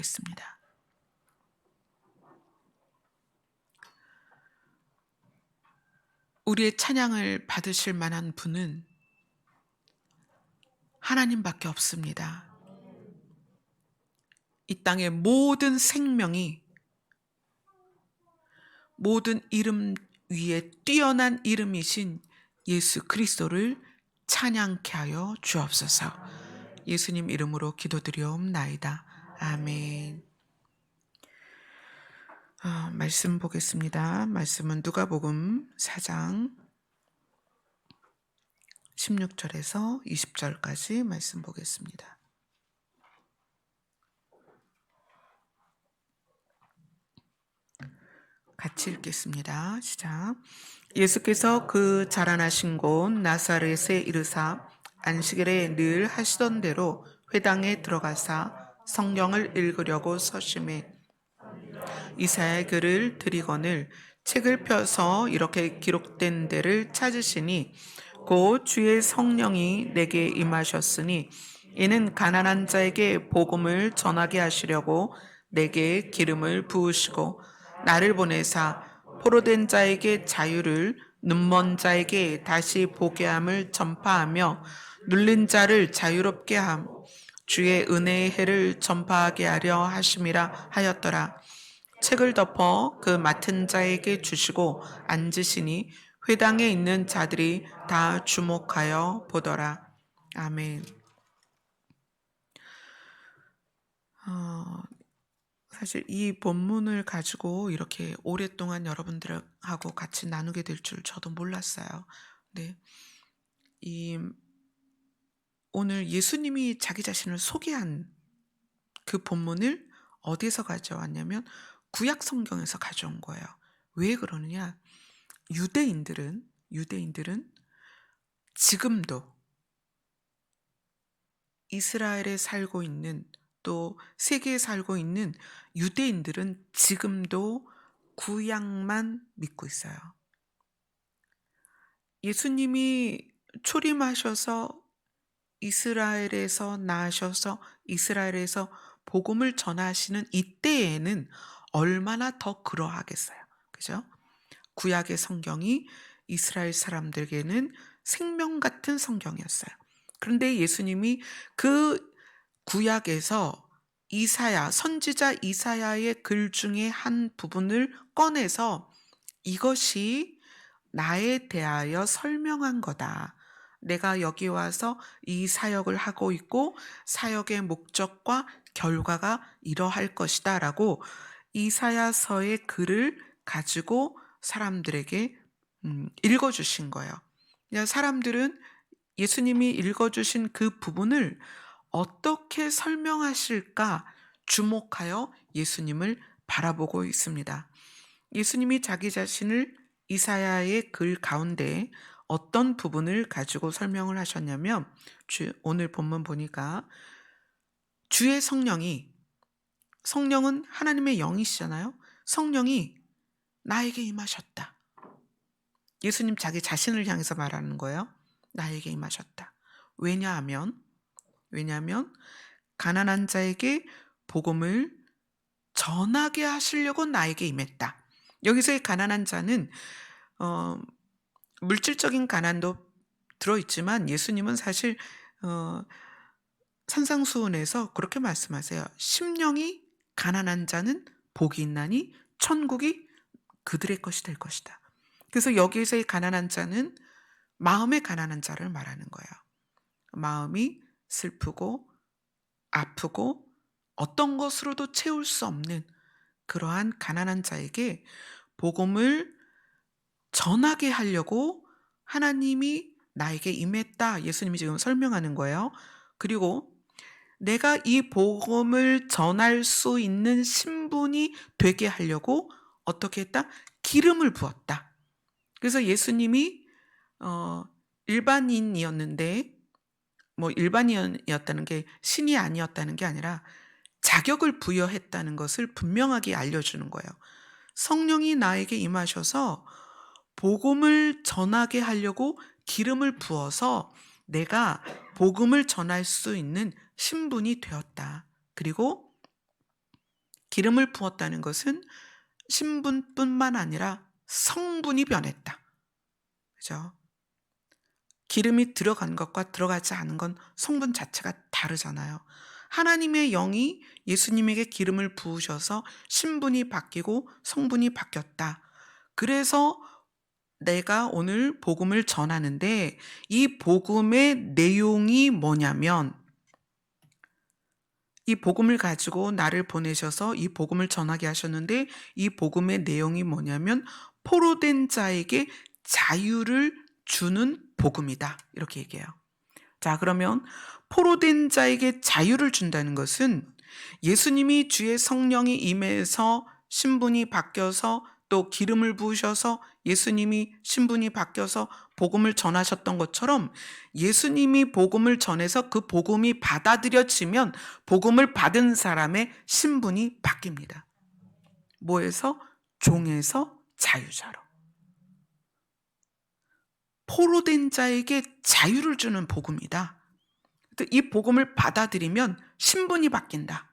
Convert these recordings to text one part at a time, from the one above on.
기도하겠습니다. 우리의 찬양을 받으실 만한 분은 하나님밖에 없습니다. 이 땅의 모든 생명이 모든 이름 위에 뛰어난 이름이신 예수 그리스도를 찬양케 하여 주옵소서. 예수님 이름으로 기도드리옵나이다. 아멘. 말씀 보겠습니다. 말씀은 누가복음 4장 16절에서 20절까지 말씀 보겠습니다. 같이 읽겠습니다. 시작. 예수께서 그 자라나신 곳 나사렛에 이르사 안식일에 늘 하시던 대로 회당에 들어가사 성경을 읽으려고 서심해 이사야의 글을 들이거늘 책을 펴서 이렇게 기록된 데를 찾으시니 곧 주의 성령이 내게 임하셨으니 이는 가난한 자에게 복음을 전하게 하시려고 내게 기름을 부으시고 나를 보내사 포로된 자에게 자유를 눈먼 자에게 다시 보게 함을 전파하며 눌린 자를 자유롭게 함 주의 은혜의 해를 전파하게 하려 하심이라 하였더라. 책을 덮어 그 맡은 자에게 주시고 앉으시니 회당에 있는 자들이 다 주목하여 보더라. 아멘. 사실 이 본문을 가지고 이렇게 오랫동안 여러분들하고 같이 나누게 될 줄 저도 몰랐어요. 네. 오늘 예수님이 자기 자신을 소개한 그 본문을 어디서 가져왔냐면 구약 성경에서 가져온 거예요. 왜 그러느냐? 유대인들은 지금도 이스라엘에 살고 있는 또 세계에 살고 있는 유대인들은 지금도 구약만 믿고 있어요. 예수님이 초림하셔서 이스라엘에서 나셔서 이스라엘에서 복음을 전하시는 이때에는 얼마나 더 그러하겠어요. 그죠? 구약의 성경이 이스라엘 사람들에게는 생명 같은 성경이었어요. 그런데 예수님이 그 구약에서 선지자 이사야의 글 중에 한 부분을 꺼내서 이것이 나에 대하여 설명한 거다. 내가 여기 와서 이 사역을 하고 있고 사역의 목적과 결과가 이러할 것이다 라고 이사야서의 글을 가지고 사람들에게 읽어주신 거예요. 그냥 사람들은 예수님이 읽어주신 그 부분을 어떻게 설명하실까 주목하여 예수님을 바라보고 있습니다. 예수님이 자기 자신을 이사야의 글 가운데 어떤 부분을 가지고 설명을 하셨냐면 오늘 본문 보니까 주의 성령은 하나님의 영이시잖아요. 성령이 나에게 임하셨다. 예수님 자기 자신을 향해서 말하는 거예요. 나에게 임하셨다. 왜냐하면 가난한 자에게 복음을 전하게 하시려고 나에게 임했다. 여기서의 가난한 자는 물질적인 가난도 들어있지만 예수님은 사실 산상수훈에서 그렇게 말씀하세요. 심령이 가난한 자는 복이 있나니 천국이 그들의 것이 될 것이다. 그래서 여기에서의 가난한 자는 마음의 가난한 자를 말하는 거예요. 마음이 슬프고 아프고 어떤 것으로도 채울 수 없는 그러한 가난한 자에게 복음을 전하게 하려고 하나님이 나에게 임했다. 예수님이 지금 설명하는 거예요. 그리고 내가 이 복음을 전할 수 있는 신분이 되게 하려고 어떻게 했다? 기름을 부었다. 그래서 예수님이 일반인이었는데 일반인이었다는 게 신이 아니었다는 게 아니라 자격을 부여했다는 것을 분명하게 알려주는 거예요. 성령이 나에게 임하셔서 복음을 전하게 하려고 기름을 부어서 내가 복음을 전할 수 있는 신분이 되었다. 그리고 기름을 부었다는 것은 신분뿐만 아니라 성분이 변했다. 그죠? 기름이 들어간 것과 들어가지 않은 건 성분 자체가 다르잖아요. 하나님의 영이 예수님에게 기름을 부으셔서 신분이 바뀌고 성분이 바뀌었다. 그래서 내가 오늘 복음을 전하는데 이 복음의 내용이 뭐냐면, 이 복음을 가지고 나를 보내셔서 이 복음을 전하게 하셨는데 이 복음의 내용이 뭐냐면 포로된 자에게 자유를 주는 복음이다. 이렇게 얘기해요. 자, 그러면 포로된 자에게 자유를 준다는 것은 예수님이 주의 성령이 임해서 신분이 바뀌어서 또 기름을 부으셔서 예수님이 신분이 바뀌어서 복음을 전하셨던 것처럼 예수님이 복음을 전해서 그 복음이 받아들여지면 복음을 받은 사람의 신분이 바뀝니다. 뭐에서? 종에서 자유자로. 포로된 자에게 자유를 주는 복음이다. 이 복음을 받아들이면 신분이 바뀐다.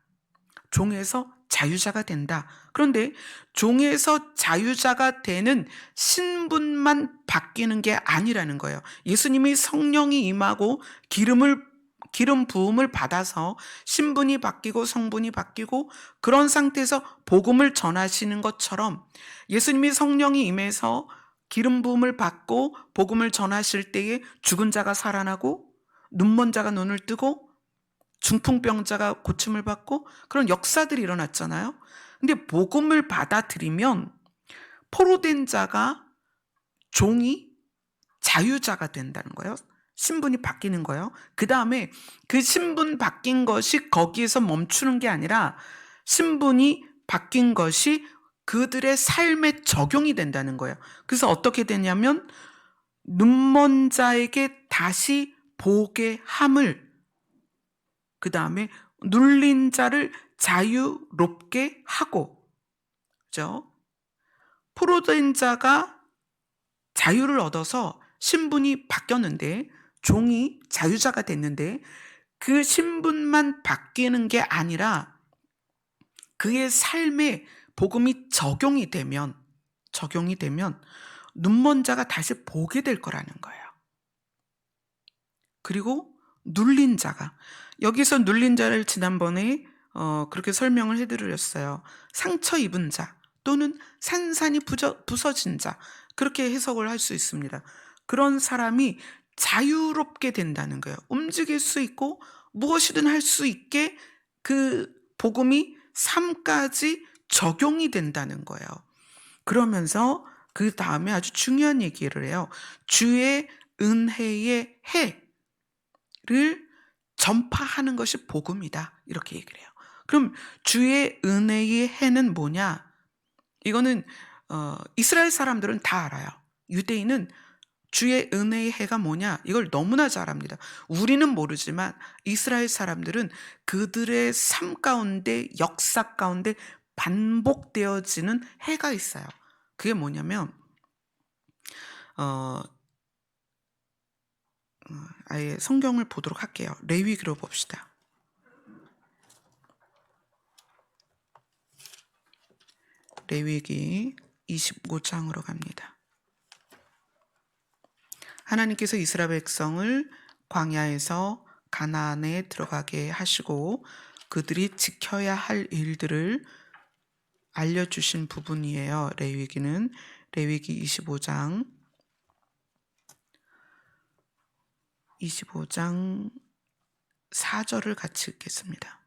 종에서 자유자가 된다. 그런데 종에서 자유자가 되는 신분만 바뀌는 게 아니라는 거예요. 예수님이 성령이 임하고 기름 부음을 받아서 신분이 바뀌고 성분이 바뀌고 그런 상태에서 복음을 전하시는 것처럼 예수님이 성령이 임해서 기름 부음을 받고 복음을 전하실 때에 죽은 자가 살아나고 눈먼 자가 눈을 뜨고 중풍병자가 고침을 받고 그런 역사들이 일어났잖아요. 근데 복음을 받아들이면 포로된 자가 종이 자유자가 된다는 거예요. 신분이 바뀌는 거예요. 그 다음에 그 신분 바뀐 것이 거기에서 멈추는 게 아니라 신분이 바뀐 것이 그들의 삶에 적용이 된다는 거예요. 그래서 어떻게 되냐면 눈먼 자에게 다시 보게 함을, 그 다음에 눌린 자를 자유롭게 하고, 그죠? 포로된 자가 자유를 얻어서 신분이 바뀌었는데, 종이 자유자가 됐는데, 그 신분만 바뀌는 게 아니라 그의 삶에 복음이 적용이 되면 눈먼 자가 다시 보게 될 거라는 거예요. 그리고 눌린 자가, 여기서 눌린 자를 지난번에 그렇게 설명을 해드렸어요. 상처 입은 자 또는 산산이 부서진 자, 그렇게 해석을 할 수 있습니다. 그런 사람이 자유롭게 된다는 거예요. 움직일 수 있고 무엇이든 할 수 있게 그 복음이 삶까지 적용이 된다는 거예요. 그러면서 그 다음에 아주 중요한 얘기를 해요. 주의 은혜의 해를 전파하는 것이 복음이다. 이렇게 얘기를 해요. 그럼 주의 은혜의 해는 뭐냐? 이거는 이스라엘 사람들은 다 알아요. 유대인은 주의 은혜의 해가 뭐냐? 이걸 너무나 잘 압니다. 우리는 모르지만 이스라엘 사람들은 그들의 삶 가운데, 역사 가운데 반복되어지는 해가 있어요. 그게 뭐냐면 아예 성경을 보도록 할게요. 레위기로 봅시다. 레위기 25장으로 갑니다. 하나님께서 이스라엘 백성을 광야에서 가나안에 들어가게 하시고 그들이 지켜야 할 일들을 알려주신 부분이에요. 레위기는 레위기 25장 4절을 같이 읽겠습니다.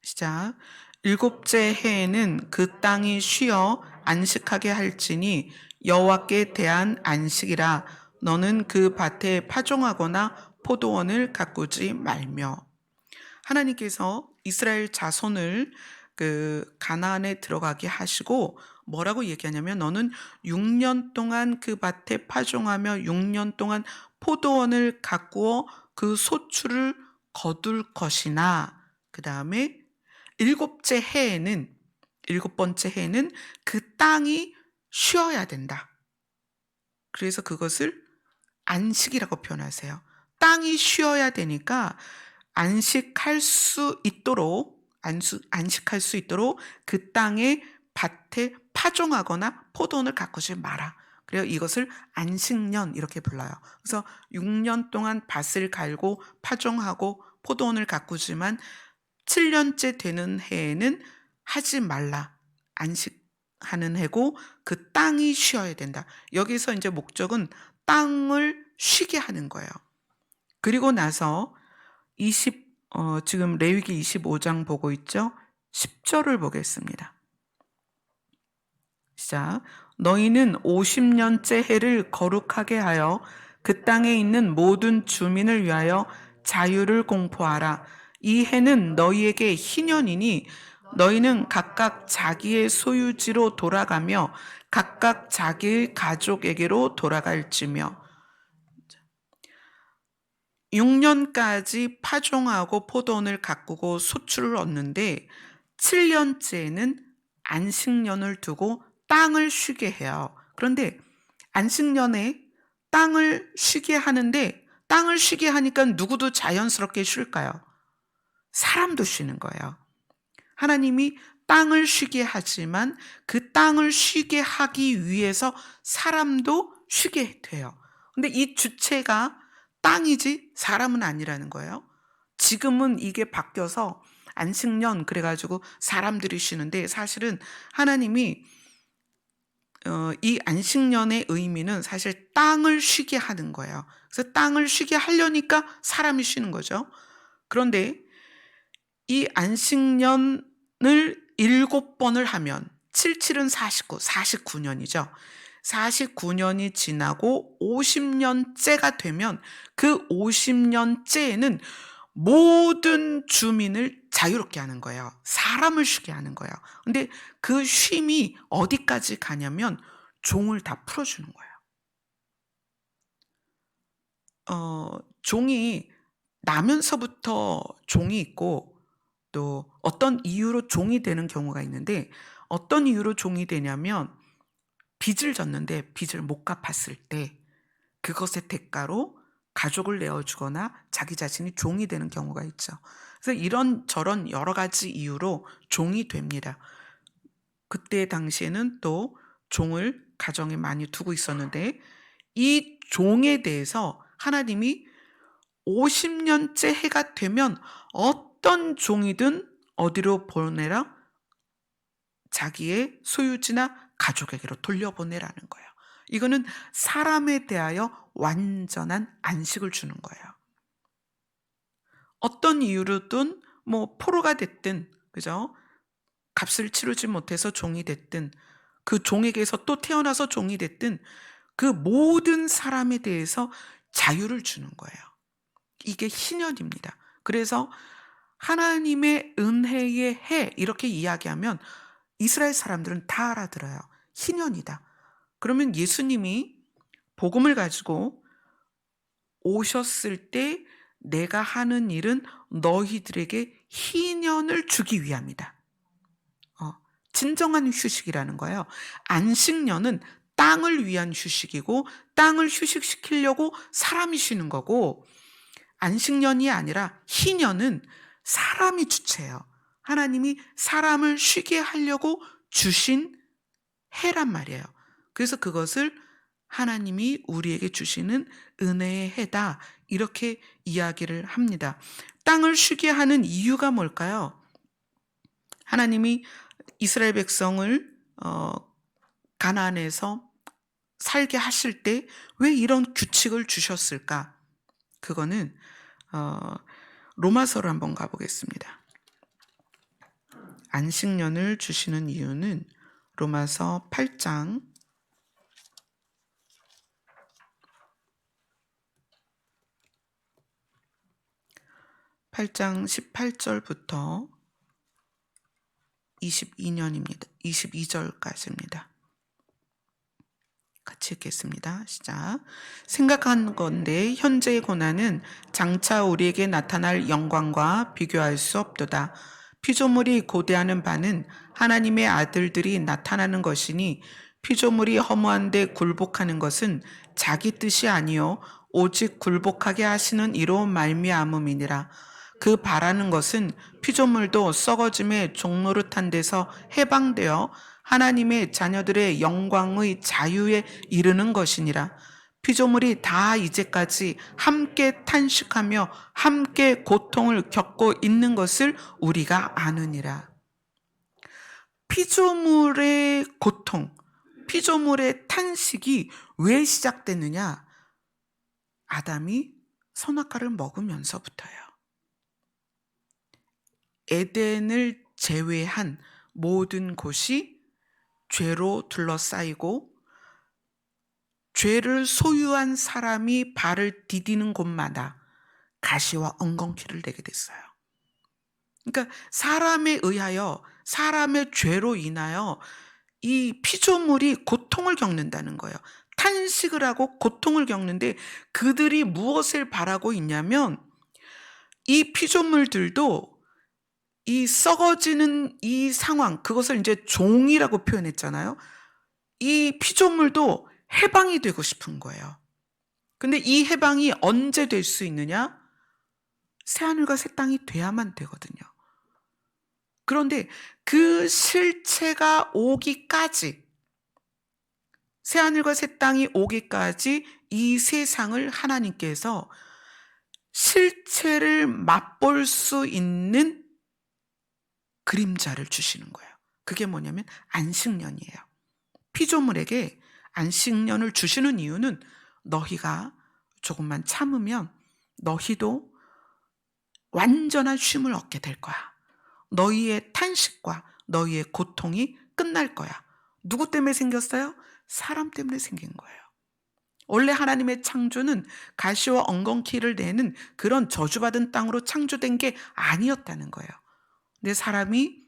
시작. 일곱째 해에는 그 땅이 쉬어 안식하게 할지니 여호와께 대한 안식이라. 너는 그 밭에 파종하거나 포도원을 가꾸지 말며. 하나님께서 이스라엘 자손을 그 가나안에 들어가게 하시고 뭐라고 얘기하냐면 너는 6년 동안 그 밭에 파종하며 6년 동안 포도원을 가꾸어 그 소출을 거둘 것이나, 그 다음에 일곱 번째 해에는 그 땅이 쉬어야 된다. 그래서 그것을 안식이라고 표현하세요. 땅이 쉬어야 되니까 안식할 수 있도록 안식할 수 있도록 그 땅의 밭에 파종하거나 포도원을 가꾸지 마라. 그래요. 이것을 안식년 이렇게 불러요. 그래서 6년 동안 밭을 갈고 파종하고 포도원을 가꾸지만 7년째 되는 해에는 하지 말라. 안식하는 해고 그 땅이 쉬어야 된다. 여기서 이제 목적은 땅을 쉬게 하는 거예요. 그리고 나서 지금 레위기 25장 보고 있죠? 10절을 보겠습니다. 시작. 너희는 50년째 해를 거룩하게 하여 그 땅에 있는 모든 주민을 위하여 자유를 공포하라. 이 해는 너희에게 희년이니 너희는 각각 자기의 소유지로 돌아가며 각각 자기의 가족에게로 돌아갈지며. 6년까지 파종하고 포도원을 가꾸고 소출을 얻는데 7년째에는 안식년을 두고 땅을 쉬게 해요. 그런데 안식년에 땅을 쉬게 하는데 땅을 쉬게 하니까 누구도 자연스럽게 쉴까요? 사람도 쉬는 거예요. 하나님이 땅을 쉬게 하지만 그 땅을 쉬게 하기 위해서 사람도 쉬게 돼요. 근데 이 주체가 땅이지 사람은 아니라는 거예요. 지금은 이게 바뀌어서 안식년 그래가지고 사람들이 쉬는데 사실은 하나님이 이 안식년의 의미는 사실 땅을 쉬게 하는 거예요. 그래서 땅을 쉬게 하려니까 사람이 쉬는 거죠. 그런데 이 안식년을 7번을 하면 77은 49, 49년이죠. 49년이 지나고 50년째가 되면 그 50년째에는 모든 주민을 자유롭게 하는 거예요. 사람을 쉬게 하는 거예요. 근데 그 쉼이 어디까지 가냐면 종을 다 풀어주는 거예요. 종이 나면서부터 종이 있고 또 어떤 이유로 종이 되는 경우가 있는데 어떤 이유로 종이 되냐면 빚을 졌는데 빚을 못 갚았을 때 그것의 대가로 가족을 내어주거나 자기 자신이 종이 되는 경우가 있죠. 그래서 이런저런 여러 가지 이유로 종이 됩니다. 그때 당시에는 또 종을 가정에 많이 두고 있었는데 이 종에 대해서 하나님이 50년째 해가 되면 어떤 종이든 어디로 보내라? 자기의 소유지나 가족에게로 돌려보내라는 거예요. 이거는 사람에 대하여 완전한 안식을 주는 거예요. 어떤 이유로든 포로가 됐든 그죠? 값을 치르지 못해서 종이 됐든 그 종에게서 또 태어나서 종이 됐든 그 모든 사람에 대해서 자유를 주는 거예요. 이게 희년입니다. 그래서 하나님의 은혜의 해 이렇게 이야기하면 이스라엘 사람들은 다 알아들어요. 희년이다. 그러면 예수님이 복음을 가지고 오셨을 때 내가 하는 일은 너희들에게 희년을 주기 위함이다. 진정한 휴식이라는 거예요. 안식년은 땅을 위한 휴식이고 땅을 휴식시키려고 사람이 쉬는 거고 안식년이 아니라 희년은 사람이 주체예요. 하나님이 사람을 쉬게 하려고 주신 해란 말이에요. 그래서 그것을 하나님이 우리에게 주시는 은혜의 해다 이렇게 이야기를 합니다. 땅을 쉬게 하는 이유가 뭘까요? 하나님이 이스라엘 백성을 가나안에서 살게 하실 때 왜 이런 규칙을 주셨을까? 그거는 로마서로 한번 가보겠습니다. 안식년을 주시는 이유는 로마서 8장 18절부터 22절까지입니다. 같이 읽겠습니다. 시작. 생각한 건대 현재의 고난은 장차 우리에게 나타날 영광과 비교할 수 없도다. 피조물이 고대하는 바는 하나님의 아들들이 나타나는 것이니 피조물이 허무한데 굴복하는 것은 자기 뜻이 아니요 오직 굴복하게 하시는 이로 말미암음이니라. 그 바라는 것은 피조물도 썩어짐의 종노릇한 데서 해방되어 하나님의 자녀들의 영광의 자유에 이르는 것이니라. 피조물이 다 이제까지 함께 탄식하며 함께 고통을 겪고 있는 것을 우리가 아느니라. 피조물의 고통, 피조물의 탄식이 왜 시작됐느냐? 아담이 선악과를 먹으면서부터요. 에덴을 제외한 모든 곳이 죄로 둘러싸이고 죄를 소유한 사람이 발을 디디는 곳마다 가시와 엉겅퀴를 내게 됐어요. 그러니까 사람에 의하여, 사람의 죄로 인하여 이 피조물이 고통을 겪는다는 거예요. 탄식을 하고 고통을 겪는데 그들이 무엇을 바라고 있냐면 이 피조물들도 이 썩어지는 이 상황, 그것을 이제 종이라고 표현했잖아요. 이 피조물도 해방이 되고 싶은 거예요. 근데 이 해방이 언제 될 수 있느냐? 새하늘과 새 땅이 돼야만 되거든요. 그런데 그 실체가 오기까지, 새하늘과 새 땅이 오기까지 이 세상을 하나님께서 실체를 맛볼 수 있는 그림자를 주시는 거예요. 그게 뭐냐면 안식년이에요. 피조물에게 안식년을 주시는 이유는 너희가 조금만 참으면 너희도 완전한 쉼을 얻게 될 거야. 너희의 탄식과 너희의 고통이 끝날 거야. 누구 때문에 생겼어요? 사람 때문에 생긴 거예요. 원래 하나님의 창조는 가시와 엉겅퀴를 내는 그런 저주받은 땅으로 창조된 게 아니었다는 거예요. 근데 사람이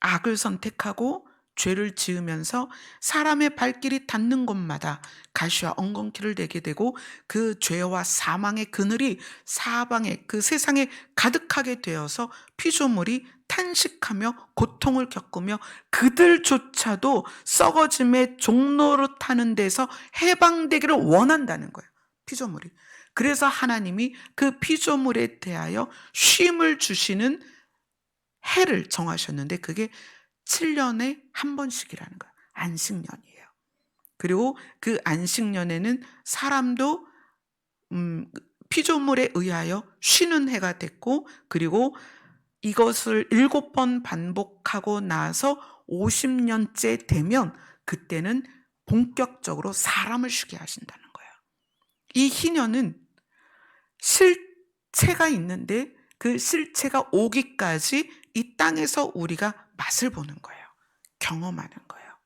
악을 선택하고 죄를 지으면서 사람의 발길이 닿는 곳마다 가시와 엉겅퀴를 내게 되고 그 죄와 사망의 그늘이 사방에 그 세상에 가득하게 되어서 피조물이 탄식하며 고통을 겪으며 그들조차도 썩어짐의 종노릇하는 데서 해방되기를 원한다는 거예요. 피조물이. 그래서 하나님이 그 피조물에 대하여 쉼을 주시는 해를 정하셨는데 그게 7년에 한 번씩이라는 거예요. 안식년이에요. 그리고 그 안식년에는 사람도 피조물에 의하여 쉬는 해가 됐고, 그리고 이것을 7번 반복하고 나서 50년째 되면 그때는 본격적으로 사람을 쉬게 하신다는 거예요. 이 희년은 실체가 있는데 그 실체가 오기까지 이 땅에서 우리가 맛을 보는 거예요. 경험하는 거예요.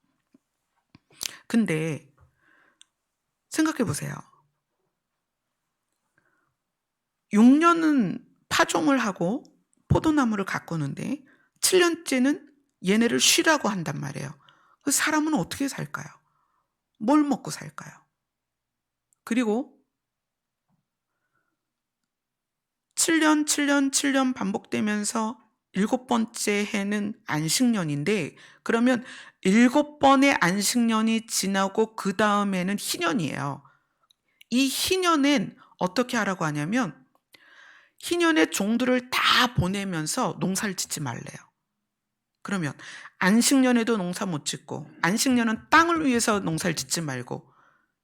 근데 생각해 보세요. 6년은 파종을 하고 포도나무를 가꾸는데 7년째는 얘네를 쉬라고 한단 말이에요. 그 사람은 어떻게 살까요? 뭘 먹고 살까요? 그리고 7년, 7년, 7년 반복되면서 7번째 해는 안식년인데 그러면 7번의 안식년이 지나고 그 다음에는 희년이에요. 이 희년엔 어떻게 하라고 하냐면 희년의 종들을 다 보내면서 농사를 짓지 말래요. 그러면 안식년에도 농사 못 짓고 안식년은 땅을 위해서 농사를 짓지 말고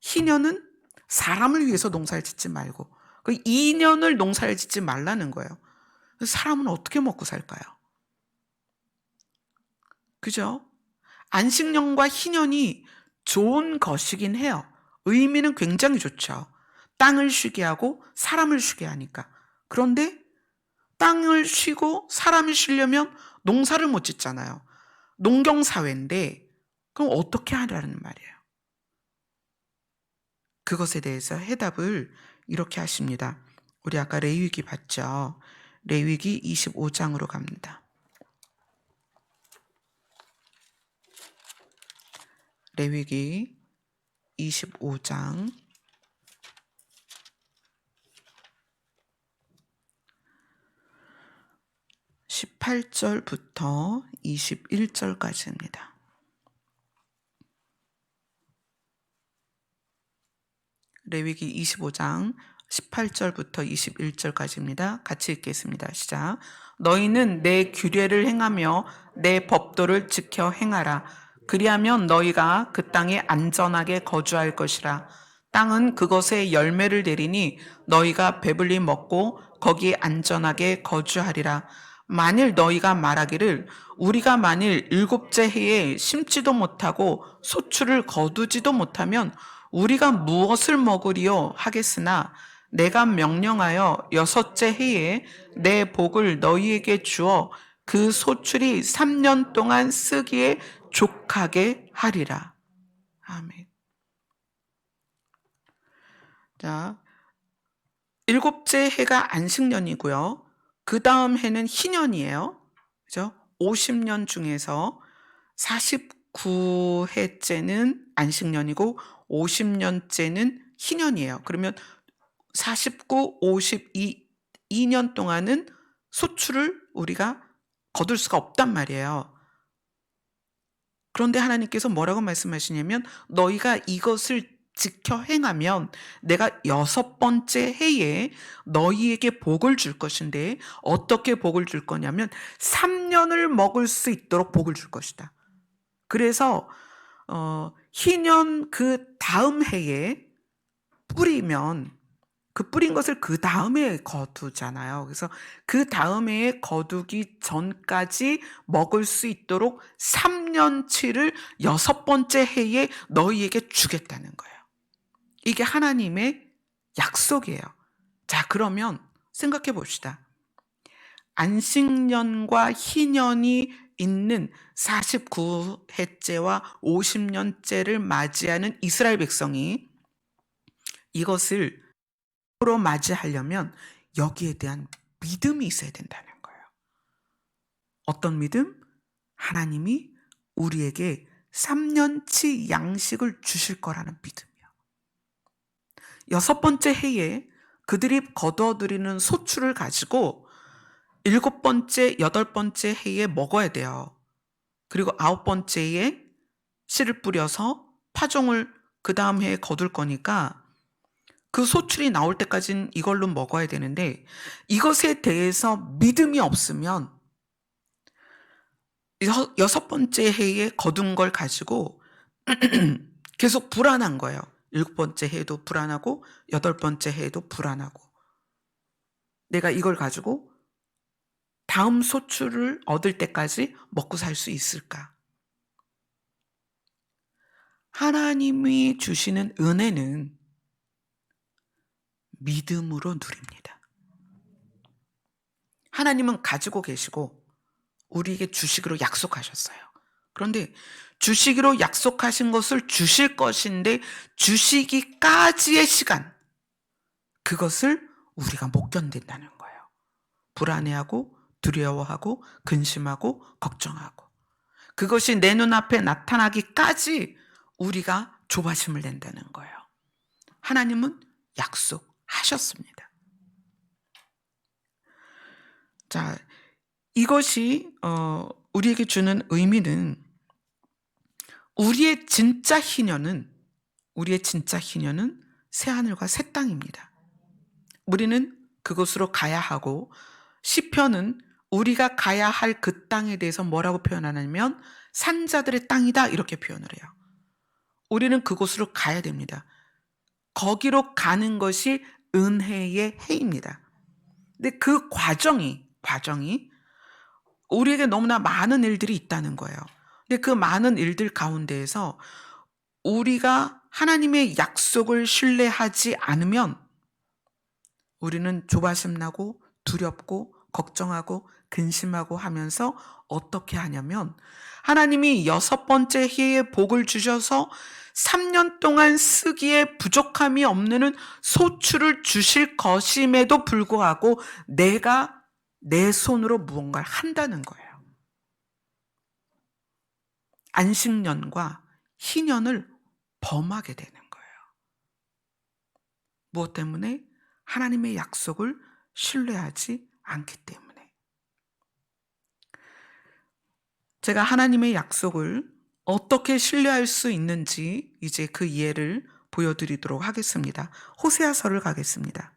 희년은 사람을 위해서 농사를 짓지 말고 그 2년을 농사를 짓지 말라는 거예요. 사람은 어떻게 먹고 살까요? 그죠? 안식년과 희년이 좋은 것이긴 해요. 의미는 굉장히 좋죠. 땅을 쉬게 하고 사람을 쉬게 하니까. 그런데 땅을 쉬고 사람이 쉬려면 농사를 못 짓잖아요. 농경사회인데 그럼 어떻게 하라는 말이에요? 그것에 대해서 해답을 이렇게 하십니다. 우리 아까 레위기 봤죠? 레위기 25장으로 갑니다. 레위기 25장 18절부터 21절까지입니다. 레위기 25장 18절부터 21절까지입니다. 같이 읽겠습니다. 시작. 너희는 내 규례를 행하며 내 법도를 지켜 행하라. 그리하면 너희가 그 땅에 안전하게 거주할 것이라. 땅은 그것에 열매를 내리니 너희가 배불리 먹고 거기에 안전하게 거주하리라. 만일 너희가 말하기를 우리가 만일 일곱째 해에 심지도 못하고 소출을 거두지도 못하면 우리가 무엇을 먹으리요 하겠으나 내가 명령하여 여섯째 해에 내 복을 너희에게 주어 그 소출이 3년 동안 쓰기에 족하게 하리라. 아멘. 자, 일곱째 해가 안식년이고요. 그 다음 해는 희년이에요. 그죠? 50년 중에서 49해째는 안식년이고 50년째는 희년이에요. 그러면 49, 52, 2년 동안은 소출을 우리가 거둘 수가 없단 말이에요. 그런데 하나님께서 뭐라고 말씀하시냐면 너희가 이것을 지켜 행하면 내가 여섯 번째 해에 너희에게 복을 줄 것인데 어떻게 복을 줄 거냐면 3년을 먹을 수 있도록 복을 줄 것이다. 그래서 희년 그 다음 해에 뿌리면 그 뿌린 것을 그 다음에 거두잖아요. 그래서 그 다음 해에 거두기 전까지 먹을 수 있도록 3년치를 여섯 번째 해에 너희에게 주겠다는 거예요. 이게 하나님의 약속이에요. 자, 그러면 생각해 봅시다. 안식년과 희년이 있는 49해째와 50년째를 맞이하는 이스라엘 백성이 이것을 로 맞이하려면 여기에 대한 믿음이 있어야 된다는 거예요. 어떤 믿음? 하나님이 우리에게 3년치 양식을 주실 거라는 믿음이요. 여섯 번째 해에 그들이 거둬들이는 소출을 가지고 일곱 번째, 여덟 번째 해에 먹어야 돼요. 그리고 아홉 번째에 씨를 뿌려서 파종을 그 다음 해에 거둘 거니까 그 소출이 나올 때까지는 이걸로 먹어야 되는데 이것에 대해서 믿음이 없으면 여섯 번째 해에 거둔 걸 가지고 계속 불안한 거예요. 일곱 번째 해에도 불안하고 여덟 번째 해에도 불안하고 내가 이걸 가지고 다음 소출을 얻을 때까지 먹고 살 수 있을까? 하나님이 주시는 은혜는 믿음으로 누립니다. 하나님은 가지고 계시고 우리에게 주시기로 약속하셨어요. 그런데 주시기로 약속하신 것을 주실 것인데 주시기까지의 시간, 그것을 우리가 못 견딘다는 거예요. 불안해하고 두려워하고 근심하고 걱정하고 그것이 내 눈앞에 나타나기까지 우리가 조바심을 낸다는 거예요. 하나님은 약속하셨습니다. 자, 이것이 우리에게 주는 의미는 우리의 진짜 희년은 새하늘과 새 땅입니다. 우리는 그곳으로 가야 하고 시편은 우리가 가야 할 그 땅에 대해서 뭐라고 표현하냐면 산자들의 땅이다 이렇게 표현을 해요. 우리는 그곳으로 가야 됩니다. 거기로 가는 것이 은혜의 해입니다. 근데 그 과정이 우리에게 너무나 많은 일들이 있다는 거예요. 근데 그 많은 일들 가운데에서 우리가 하나님의 약속을 신뢰하지 않으면 우리는 조바심 나고 두렵고 걱정하고 근심하고 하면서 어떻게 하냐면 하나님이 여섯 번째 해에 복을 주셔서 3년 동안 쓰기에 부족함이 없는 소출을 주실 것임에도 불구하고 내가 내 손으로 무언가를 한다는 거예요. 안식년과 희년을 범하게 되는 거예요. 무엇 때문에? 하나님의 약속을 신뢰하지 않기 때문에. 제가 하나님의 약속을 어떻게 신뢰할 수 있는지 이제 그 이해를 보여드리도록 하겠습니다. 호세아서를 가겠습니다.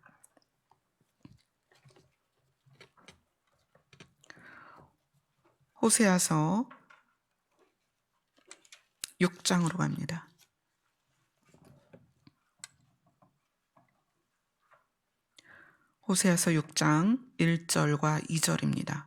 호세아서 6장으로 갑니다. 호세아서 6장 1절과 2절입니다.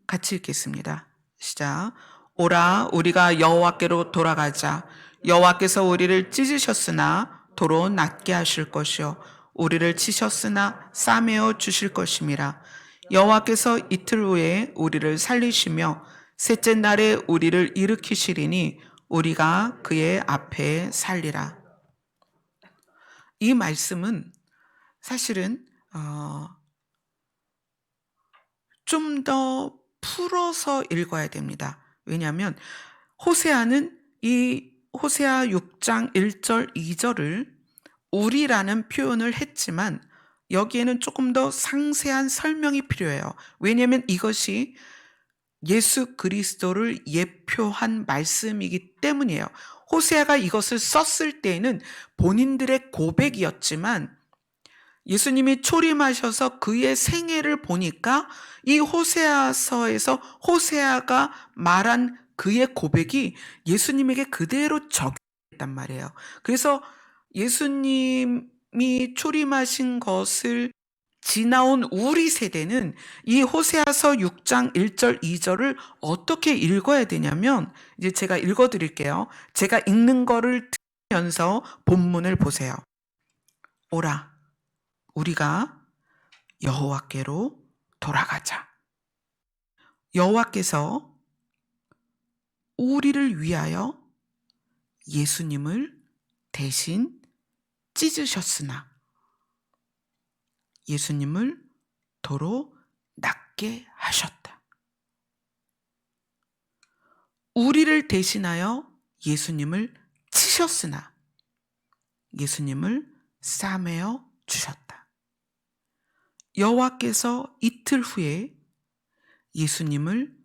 같이 읽겠습니다. 시작. 오라, 우리가 여호와께로 돌아가자. 여호와께서 우리를 찢으셨으나 도로 낫게 하실 것이요 우리를 치셨으나 싸매어 주실 것임이라. 여호와께서 이틀 후에 우리를 살리시며 셋째 날에 우리를 일으키시리니 우리가 그의 앞에 살리라. 이 말씀은 사실은 좀 더 풀어서 읽어야 됩니다. 왜냐하면 호세아는 이 호세아 6장 1절 2절을 우리라는 표현을 했지만 여기에는 조금 더 상세한 설명이 필요해요. 왜냐하면 이것이 예수 그리스도를 예표한 말씀이기 때문이에요. 호세아가 이것을 썼을 때에는 본인들의 고백이었지만 예수님이 초림하셔서 그의 생애를 보니까 이 호세아서에서 호세아가 말한 그의 고백이 예수님에게 그대로 적용됐단 말이에요. 그래서 예수님이 초림하신 것을 지나온 우리 세대는 이 호세아서 6장 1절 2절을 어떻게 읽어야 되냐면 이제 제가 읽어 드릴게요. 제가 읽는 거를 들으면서 본문을 보세요. 오라, 우리가 여호와께로 돌아가자. 여호와께서 우리를 위하여 예수님을 대신 찢으셨으나 예수님을 도로 낫게 하셨다. 우리를 대신하여 예수님을 치셨으나 예수님을 싸매어 주셨다. 여호와께서 이틀 후에 예수님을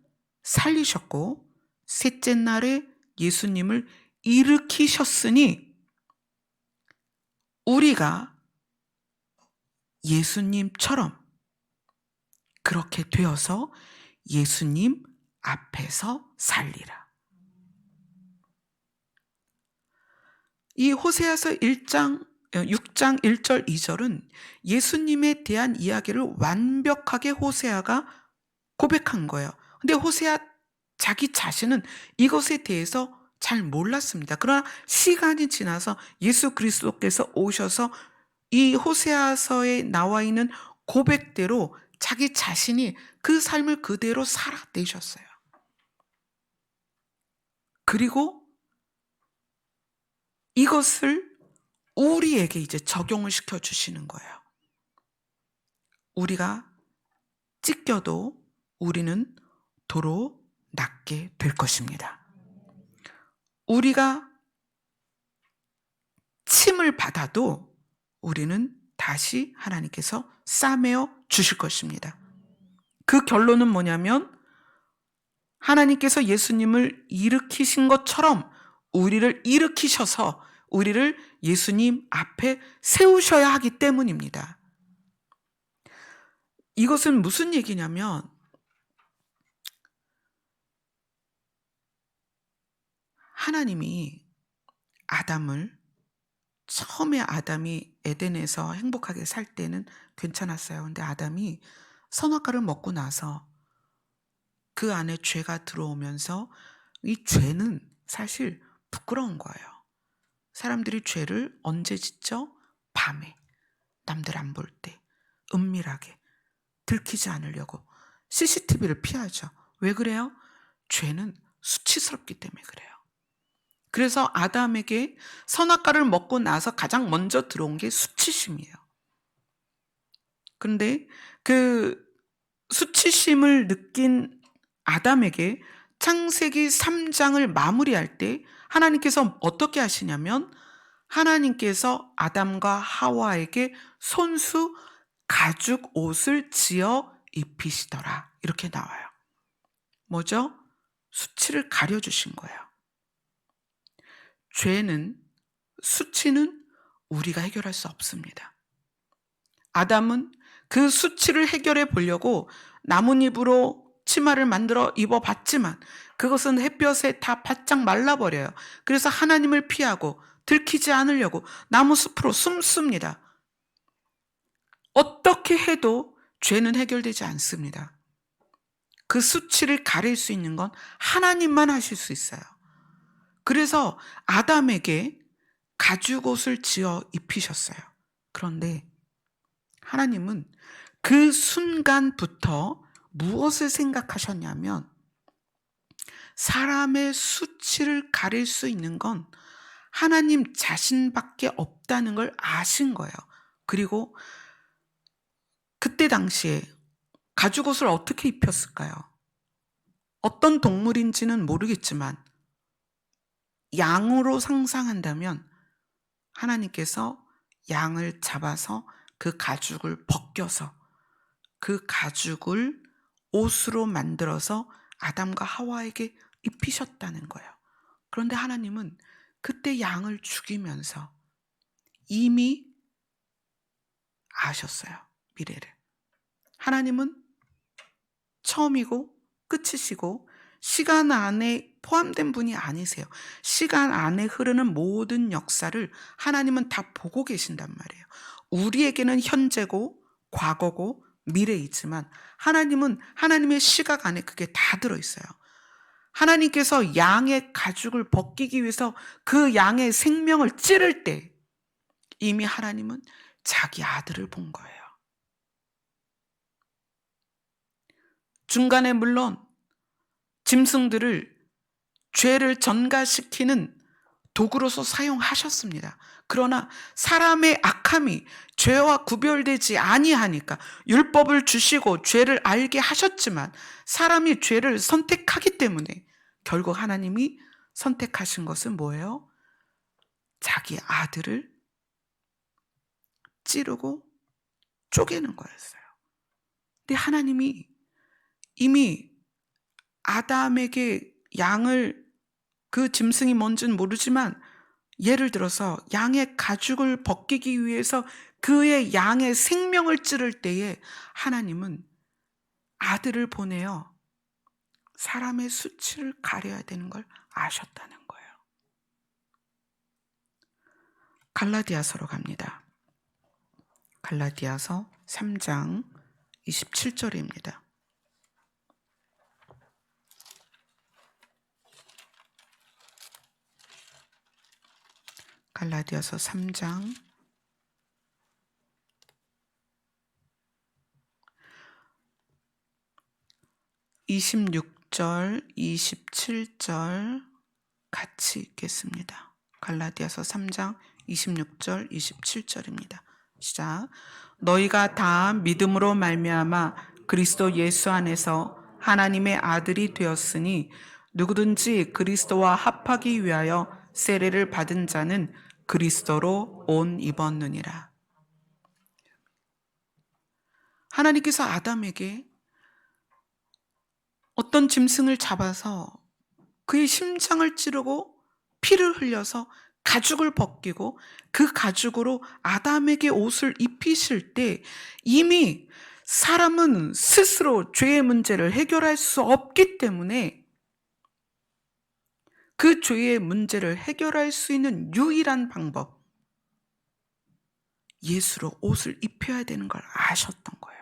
살리셨고 셋째 날에 예수님을 일으키셨으니 우리가 예수님처럼 그렇게 되어서 예수님 앞에서 살리라. 이 호세아서 6장 1절 2절은 예수님에 대한 이야기를 완벽하게 호세아가 고백한 거예요. 근데 호세아 자기 자신은 이것에 대해서 잘 몰랐습니다. 그러나 시간이 지나서 예수 그리스도께서 오셔서 이 호세아서에 나와 있는 고백대로 자기 자신이 그 삶을 그대로 살아내셨어요. 그리고 이것을 우리에게 이제 적용을 시켜주시는 거예요. 우리가 찢겨도 우리는 도로 낫게 될 것입니다. 우리가 침을 받아도 우리는 다시 하나님께서 싸매어 주실 것입니다. 그 결론은 뭐냐면 하나님께서 예수님을 일으키신 것처럼 우리를 일으키셔서 우리를 예수님 앞에 세우셔야 하기 때문입니다. 이것은 무슨 얘기냐면 하나님이 처음에 아담이 에덴에서 행복하게 살 때는 괜찮았어요. 근데 아담이 선악과를 먹고 나서 그 안에 죄가 들어오면서 이 죄는 사실 부끄러운 거예요. 사람들이 죄를 언제 짓죠? 밤에, 남들 안 볼 때, 은밀하게, 들키지 않으려고 CCTV를 피하죠. 왜 그래요? 죄는 수치스럽기 때문에 그래요. 그래서 아담에게 선악과를 먹고 나서 가장 먼저 들어온 게 수치심이에요. 그런데 그 수치심을 느낀 아담에게 창세기 3장을 마무리할 때 하나님께서 어떻게 하시냐면 하나님께서 아담과 하와에게 손수 가죽 옷을 지어 입히시더라. 이렇게 나와요. 뭐죠? 수치를 가려주신 거예요. 수치는 우리가 해결할 수 없습니다. 아담은 그 수치를 해결해 보려고 나뭇잎으로 치마를 만들어 입어봤지만 그것은 햇볕에 다 바짝 말라버려요. 그래서 하나님을 피하고 들키지 않으려고 나무 숲으로 숨습니다. 어떻게 해도 죄는 해결되지 않습니다. 그 수치를 가릴 수 있는 건 하나님만 하실 수 있어요. 그래서 아담에게 가죽옷을 지어 입히셨어요. 그런데 하나님은 그 순간부터 무엇을 생각하셨냐면 사람의 수치를 가릴 수 있는 건 하나님 자신밖에 없다는 걸 아신 거예요. 그리고 그때 당시에 가죽옷을 어떻게 입혔을까요? 어떤 동물인지는 모르겠지만 양으로 상상한다면 하나님께서 양을 잡아서 그 가죽을 벗겨서 그 가죽을 옷으로 만들어서 아담과 하와에게 입히셨다는 거예요. 그런데 하나님은 그때 양을 죽이면서 이미 아셨어요. 미래를. 하나님은 처음이고 끝이시고 시간 안에 포함된 분이 아니세요. 시간 안에 흐르는 모든 역사를 하나님은 다 보고 계신단 말이에요. 우리에게는 현재고 과거고 미래이지만 하나님은 하나님의 시각 안에 그게 다 들어있어요. 하나님께서 양의 가죽을 벗기기 위해서 그 양의 생명을 찌를 때 이미 하나님은 자기 아들을 본 거예요. 중간에 물론 짐승들을 죄를 전가시키는 도구로서 사용하셨습니다. 그러나 사람의 악함이 죄와 구별되지 아니하니까 율법을 주시고 죄를 알게 하셨지만 사람이 죄를 선택하기 때문에 결국 하나님이 선택하신 것은 뭐예요? 자기 아들을 찌르고 쪼개는 거였어요. 근데 하나님이 이미 아담에게 양을 그 짐승이 뭔지는 모르지만 예를 들어서 양의 가죽을 벗기기 위해서 그의 양의 생명을 찌를 때에 하나님은 아들을 보내어 사람의 수치를 가려야 되는 걸 아셨다는 거예요. 갈라디아서로 갑니다. 갈라디아서 3장 27절입니다. 갈라디아서 3장 26절, 27절 같이 읽겠습니다. 갈라디아서 3장 26절, 27절입니다. 시작. 너희가 다 믿음으로 말미암아 그리스도 예수 안에서 하나님의 아들이 되었으니 누구든지 그리스도와 합하기 위하여 세례를 받은 자는 그리스도로 옷 입었느니라. 하나님께서 아담에게 어떤 짐승을 잡아서 그의 심장을 찌르고 피를 흘려서 가죽을 벗기고 그 가죽으로 아담에게 옷을 입히실 때 이미 사람은 스스로 죄의 문제를 해결할 수 없기 때문에 그 죄의 문제를 해결할 수 있는 유일한 방법, 예수로 옷을 입혀야 되는 걸 아셨던 거예요.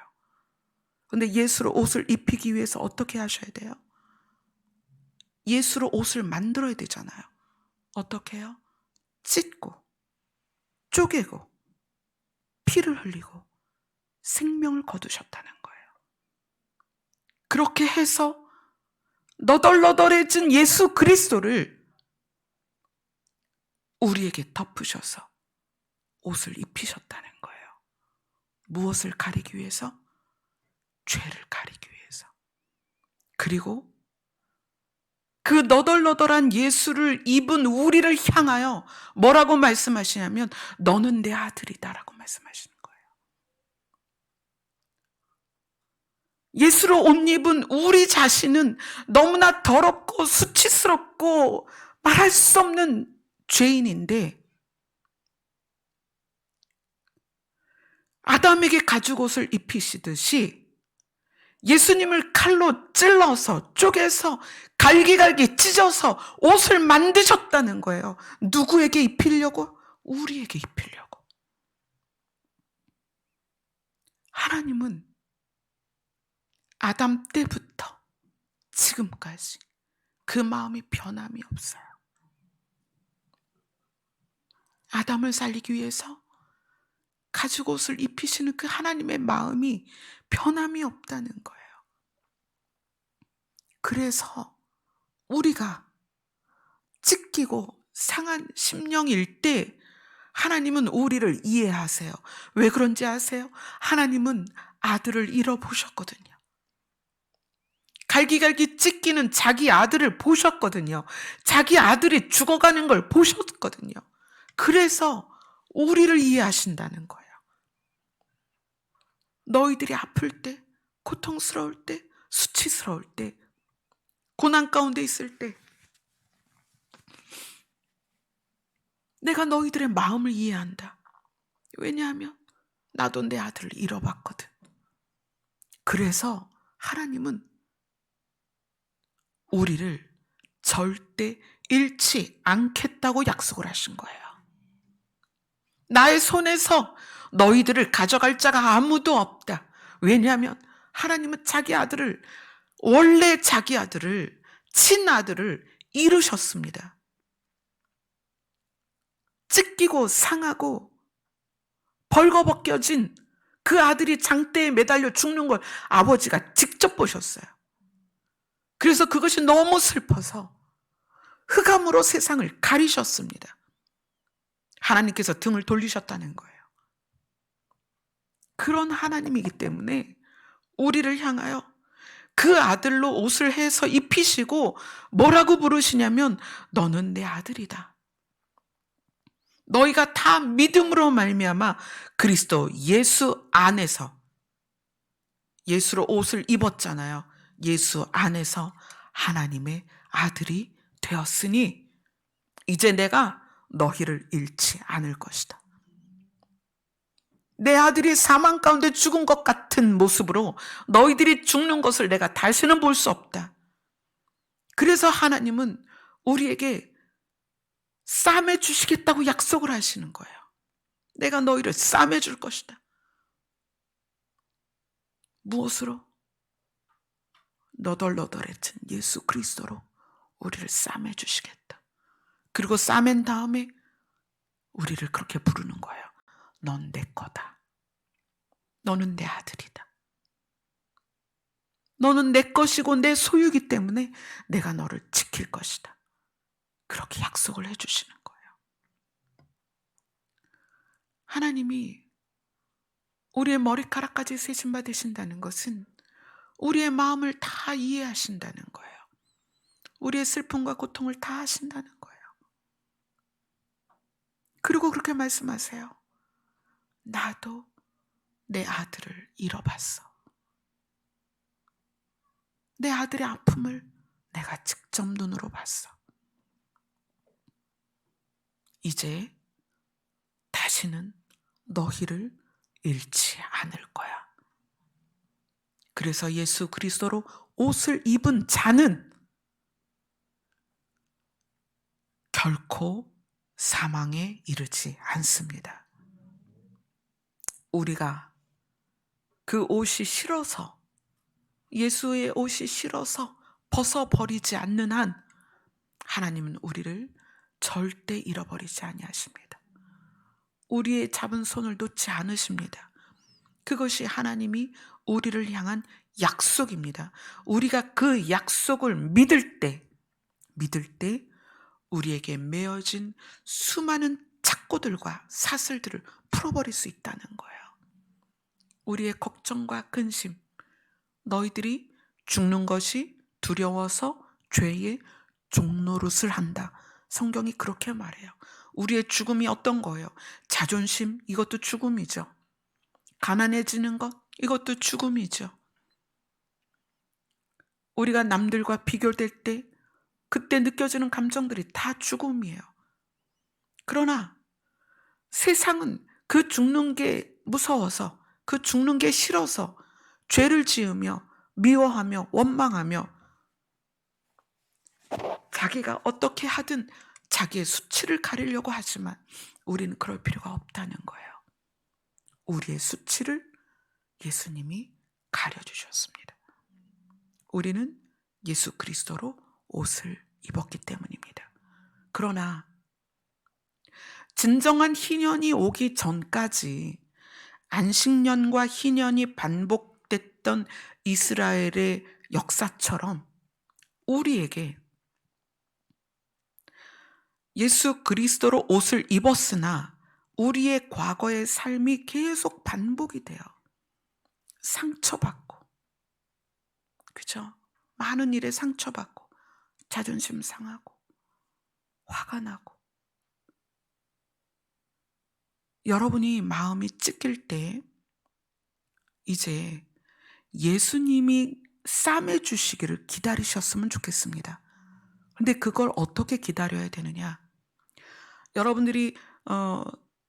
그런데 예수로 옷을 입히기 위해서 어떻게 하셔야 돼요? 예수로 옷을 만들어야 되잖아요. 어떻게 해요? 찢고 쪼개고 피를 흘리고 생명을 거두셨다는 거예요. 그렇게 해서 너덜너덜해진 예수 그리스도를 우리에게 덮으셔서 옷을 입히셨다는 거예요. 무엇을 가리기 위해서? 죄를 가리기 위해서. 그리고 그 너덜너덜한 예수를 입은 우리를 향하여 뭐라고 말씀하시냐면 너는 내 아들이다라고 말씀하시는 거예요. 예수로 옷 입은 우리 자신은 너무나 더럽고 수치스럽고 말할 수 없는 죄인인데 아담에게 가죽옷을 입히시듯이 예수님을 칼로 찔러서 쪼개서 갈기갈기 찢어서 옷을 만드셨다는 거예요. 누구에게 입히려고? 우리에게 입히려고. 하나님은 아담 때부터 지금까지 그 마음이 변함이 없어요. 아담을 살리기 위해서 가죽옷을 입히시는 그 하나님의 마음이 변함이 없다는 거예요. 그래서 우리가 찢기고 상한 심령일 때 하나님은 우리를 이해하세요. 왜 그런지 아세요? 하나님은 아들을 잃어보셨거든요. 갈기갈기 찢기는 자기 아들을 보셨거든요. 자기 아들이 죽어가는 걸 보셨거든요. 그래서 우리를 이해하신다는 거예요. 너희들이 아플 때, 고통스러울 때, 수치스러울 때, 고난 가운데 있을 때 내가 너희들의 마음을 이해한다. 왜냐하면 나도 내 아들을 잃어봤거든. 그래서 하나님은 우리를 절대 잃지 않겠다고 약속을 하신 거예요. 나의 손에서 너희들을 가져갈 자가 아무도 없다. 왜냐하면 하나님은 원래 자기 아들을, 친아들을 잃으셨습니다. 찢기고 상하고 벌거벗겨진 그 아들이 장대에 매달려 죽는 걸 아버지가 직접 보셨어요. 그래서 그것이 너무 슬퍼서 흑암으로 세상을 가리셨습니다. 하나님께서 등을 돌리셨다는 거예요. 그런 하나님이기 때문에 우리를 향하여 그 아들로 옷을 해서 입히시고 뭐라고 부르시냐면 너는 내 아들이다. 너희가 다 믿음으로 말미암아 그리스도 예수 안에서, 예수로 옷을 입었잖아요. 예수 안에서 하나님의 아들이 되었으니 이제 내가 너희를 잃지 않을 것이다. 내 아들이 사망 가운데 죽은 것 같은 모습으로 너희들이 죽는 것을 내가 다시는 볼 수 없다. 그래서 하나님은 우리에게 싸매 주시겠다고 약속을 하시는 거예요. 내가 너희를 싸매 줄 것이다. 무엇으로? 너덜너덜해진 예수 그리스도로 우리를 싸매 주시겠다. 그리고 싸맨 다음에 우리를 그렇게 부르는 거예요. 넌 내 거다. 너는 내 아들이다. 너는 내 것이고 내 소유이기 때문에 내가 너를 지킬 것이다. 그렇게 약속을 해주시는 거예요. 하나님이 우리의 머리카락까지 세심 받으신다는 것은 우리의 마음을 다 이해하신다는 거예요. 우리의 슬픔과 고통을 다 하신다는 거예요. 그리고 그렇게 말씀하세요. 나도 내 아들을 잃어봤어. 내 아들의 아픔을 내가 직접 눈으로 봤어. 이제 다시는 너희를 잃지 않을 거야. 그래서 예수 그리스도로 옷을 입은 자는 결코 사망에 이르지 않습니다. 우리가 그 옷이 싫어서, 예수의 옷이 싫어서 벗어버리지 않는 한 하나님은 우리를 절대 잃어버리지 아니하십니다. 우리의 잡은 손을 놓지 않으십니다. 그것이 하나님이 우리를 향한 약속입니다. 우리가 그 약속을 믿을 때 우리에게 메어진 수많은 착고들과 사슬들을 풀어버릴 수 있다는 거예요. 우리의 걱정과 근심, 너희들이 죽는 것이 두려워서 죄의 종노릇을 한다. 성경이 그렇게 말해요. 우리의 죽음이 어떤 거예요? 자존심, 이것도 죽음이죠. 가난해지는 것, 이것도 죽음이죠. 우리가 남들과 비교될 때 그때 느껴지는 감정들이 다 죽음이에요. 그러나 세상은 그 죽는 게 무서워서, 그 죽는 게 싫어서 죄를 지으며 미워하며 원망하며 자기가 어떻게 하든 자기의 수치를 가리려고 하지만 우리는 그럴 필요가 없다는 거예요. 우리의 수치를 예수님이 가려주셨습니다. 우리는 예수 그리스도로 옷을 입었기 때문입니다. 그러나 진정한 희년이 오기 전까지 안식년과 희년이 반복됐던 이스라엘의 역사처럼 우리에게 예수 그리스도로 옷을 입었으나 우리의 과거의 삶이 계속 반복이 돼요. 상처받고, 그죠? 많은 일에 상처받고, 자존심 상하고, 화가 나고. 여러분이 마음이 찢길 때 이제 예수님이 싸매 주시기를 기다리셨으면 좋겠습니다. 근데 그걸 어떻게 기다려야 되느냐? 여러분들이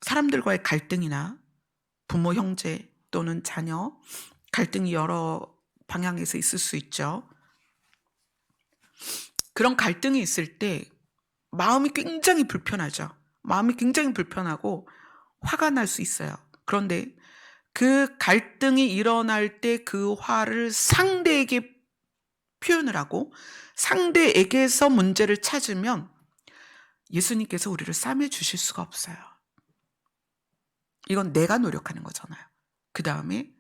사람들과의 갈등이나 부모, 형제 또는 자녀 갈등이 여러 방향에서 있을 수 있죠. 그런 갈등이 있을 때 마음이 굉장히 불편하죠. 마음이 굉장히 불편하고 화가 날 수 있어요. 그런데 그 갈등이 일어날 때 그 화를 상대에게 표현을 하고 상대에게서 문제를 찾으면 예수님께서 우리를 싸매 주실 수가 없어요. 이건 내가 노력하는 거잖아요. 그 다음에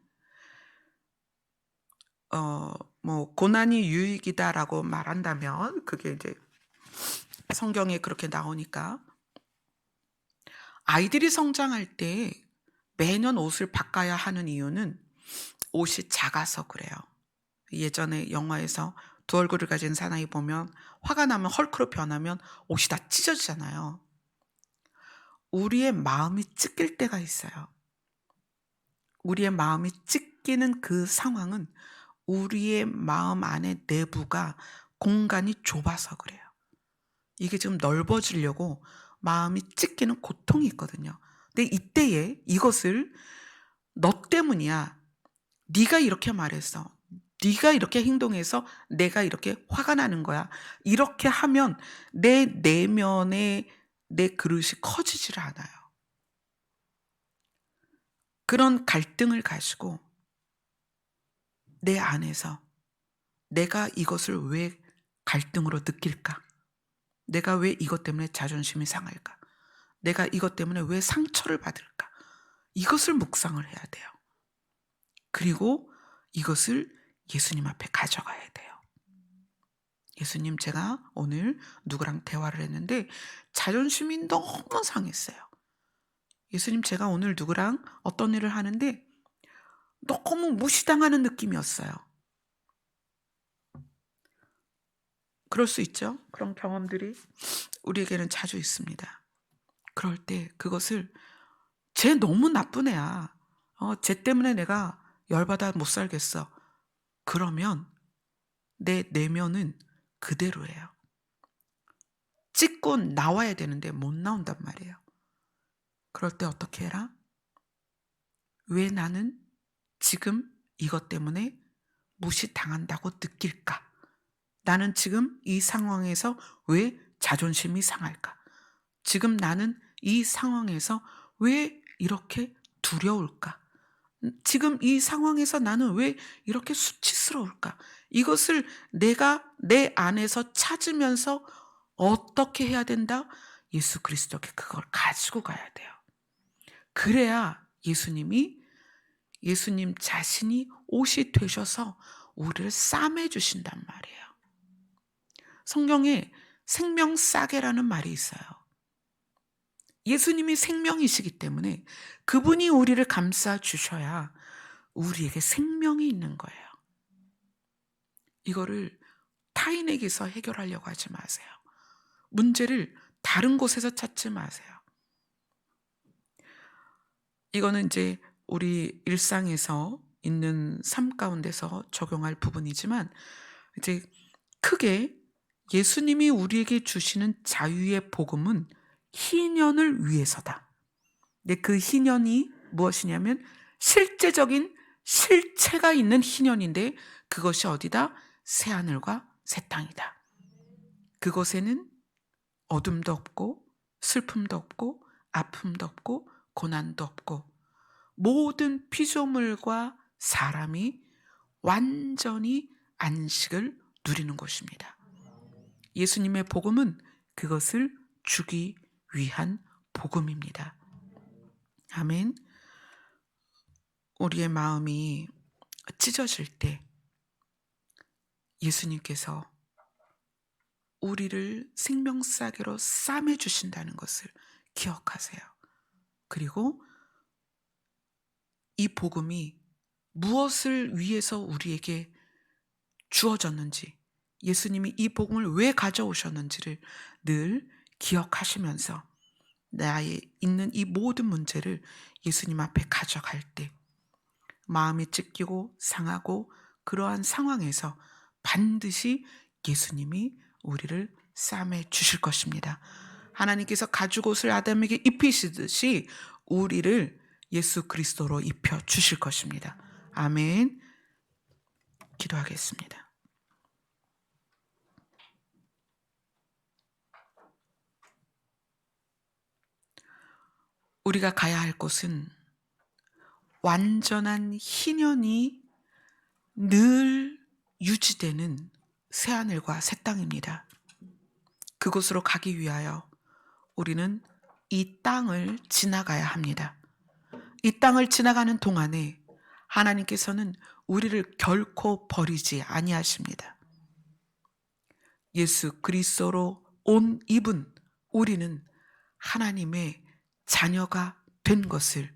고난이 유익이다라고 말한다면 그게 이제 성경에 그렇게 나오니까 아이들이 성장할 때 매년 옷을 바꿔야 하는 이유는 옷이 작아서 그래요. 예전에 영화에서 두 얼굴을 가진 사나이 보면 화가 나면 헐크로 변하면 옷이 다 찢어지잖아요. 우리의 마음이 찢길 때가 있어요. 우리의 마음이 찢기는 그 상황은 우리의 마음 안에 내부가 공간이 좁아서 그래요. 이게 지금 넓어지려고 마음이 찢기는 고통이 있거든요. 근데 이때에 이것을 너 때문이야. 네가 이렇게 말했어. 네가 이렇게 행동해서 내가 이렇게 화가 나는 거야. 이렇게 하면 내 내면에 내 그릇이 커지질 않아요. 그런 갈등을 가지고 내 안에서 내가 이것을 왜 갈등으로 느낄까? 내가 왜 이것 때문에 자존심이 상할까? 내가 이것 때문에 왜 상처를 받을까? 이것을 묵상을 해야 돼요. 그리고 이것을 예수님 앞에 가져가야 돼요. 예수님, 제가 오늘 누구랑 대화를 했는데 자존심이 너무 상했어요. 예수님, 제가 오늘 누구랑 어떤 일을 하는데 너무 무시당하는 느낌이었어요. 그럴 수 있죠. 그런 경험들이 우리에게는 자주 있습니다. 그럴 때 그것을 쟤 너무 나쁜 애야. 쟤 때문에 내가 열받아 못 살겠어. 그러면 내 내면은 그대로예요. 찢고 나와야 되는데 못 나온단 말이에요. 그럴 때 어떻게 해라? 왜 나는 지금 이것 때문에 무시당한다고 느낄까? 나는 지금 이 상황에서 왜 자존심이 상할까? 지금 나는 이 상황에서 왜 이렇게 두려울까? 지금 이 상황에서 나는 왜 이렇게 수치스러울까? 이것을 내가 내 안에서 찾으면서 어떻게 해야 된다? 예수 그리스도께 그걸 가지고 가야 돼요. 그래야 예수님 자신이 옷이 되셔서 우리를 싸매 주신단 말이에요. 성경에 생명싸개라는 말이 있어요. 예수님이 생명이시기 때문에 그분이 우리를 감싸 주셔야 우리에게 생명이 있는 거예요. 이거를 타인에게서 해결하려고 하지 마세요. 문제를 다른 곳에서 찾지 마세요. 이거는 이제 우리 일상에서 있는 삶 가운데서 적용할 부분이지만 이제 크게 예수님이 우리에게 주시는 자유의 복음은 희년을 위해서다. 근데 그 희년이 무엇이냐면 실제적인 실체가 있는 희년인데 그것이 어디다? 새하늘과 새 땅이다. 그곳에는 어둠도 없고 슬픔도 없고 아픔도 없고 고난도 없고 모든 피조물과 사람이 완전히 안식을 누리는 곳입니다. 예수님의 복음은 그것을 주기 위한 복음입니다. 아멘. 우리의 마음이 찢어질 때 예수님께서 우리를 생명싸개로 싸매 주신다는 것을 기억하세요. 그리고 이 복음이 무엇을 위해서 우리에게 주어졌는지, 예수님이 이 복음을 왜 가져오셨는지를 늘 기억하시면서 나의 있는 이 모든 문제를 예수님 앞에 가져갈 때 마음이 찢기고 상하고 그러한 상황에서 반드시 예수님이 우리를 싸매 주실 것입니다. 하나님께서 가죽옷을 아담에게 입히시듯이 우리를 예수 그리스도로 입혀 주실 것입니다. 아멘. 기도하겠습니다. 우리가 가야 할 곳은 완전한 희년이 늘 유지되는 새하늘과 새 땅입니다. 그곳으로 가기 위하여 우리는 이 땅을 지나가야 합니다. 이 땅을 지나가는 동안에 하나님께서는 우리를 결코 버리지 아니하십니다. 예수 그리스도로 온 입은 우리는 하나님의 자녀가 된 것을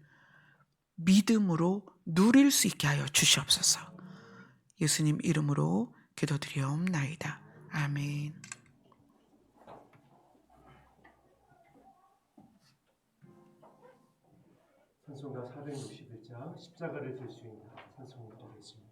믿음으로 누릴 수 있게 하여 주시옵소서. 예수님 이름으로 기도드리옵나이다. 아멘. 찬송가 461장 십자가를 들 수 있는 찬송을 드리겠습니다.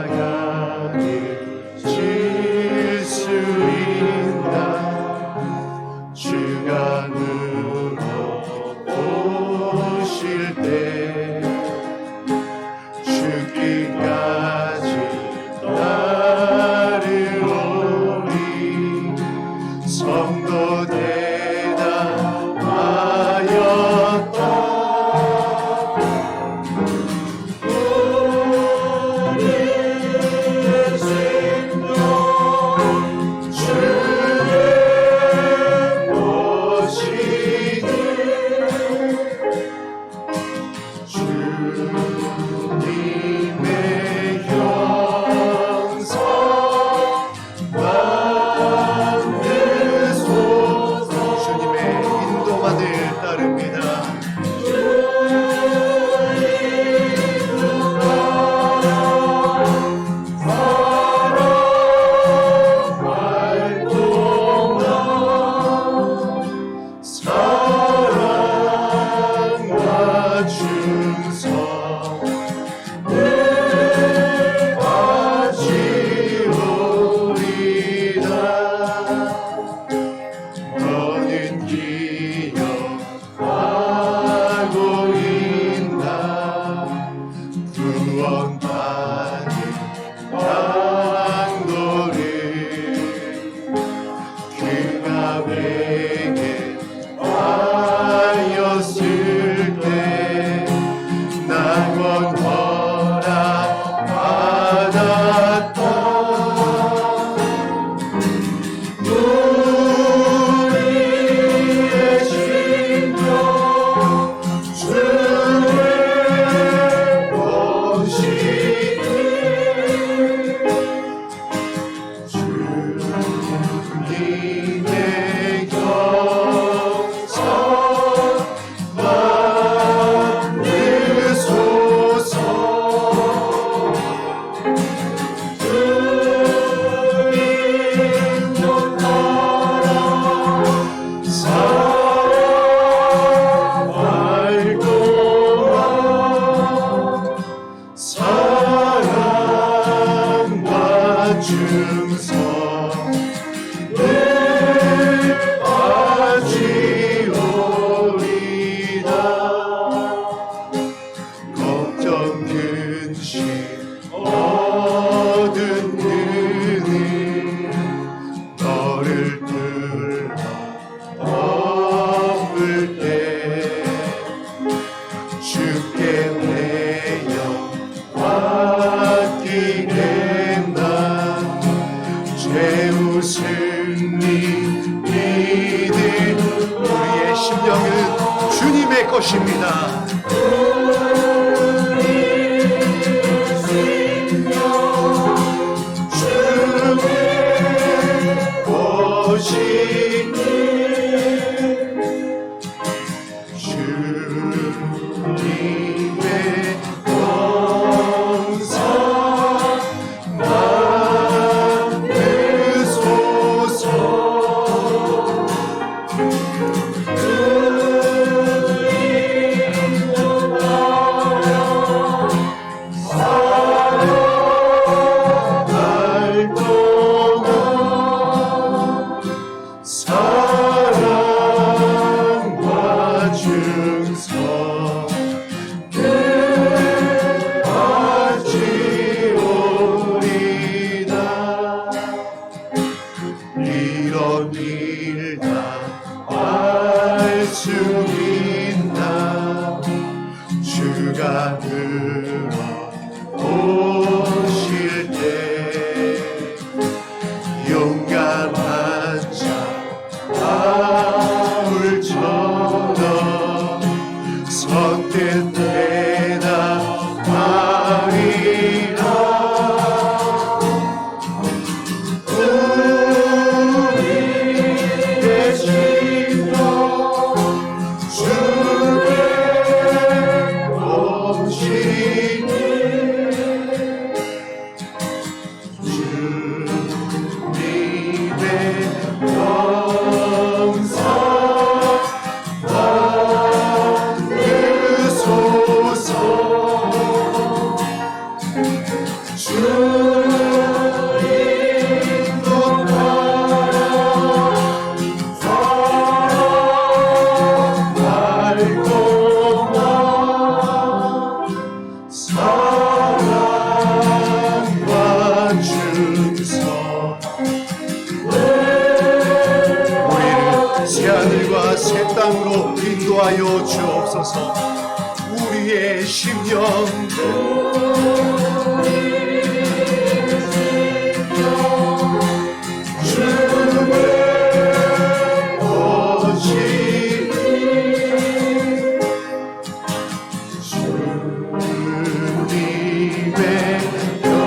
십자가를 질 수 있나 주가 물어보실 때 죽기가 증서 늘 바치오리다. 걱정 근심 얻은 은혜 너를 둘러 덮을 때 주께 내 영 맡기겠나. 죄우승 믿는 우리의 심령은 주님의 것입니다. 주님의 영광 받으소서. 날 동안 사랑과 증서 늘 바치오리다. 이런 일 다 할 수 있나. 주가 들어오실 때 용감한 자 바울처럼 선뜻 대답하리라. 우리의 심령 주께 오시니 주님의 영광 받으소서. 주님도 날 동안 사랑과 증서 우리를 새하늘과 새 땅으로 인도하여 주옵소서. 우리의 심령 주의 오시니 주님의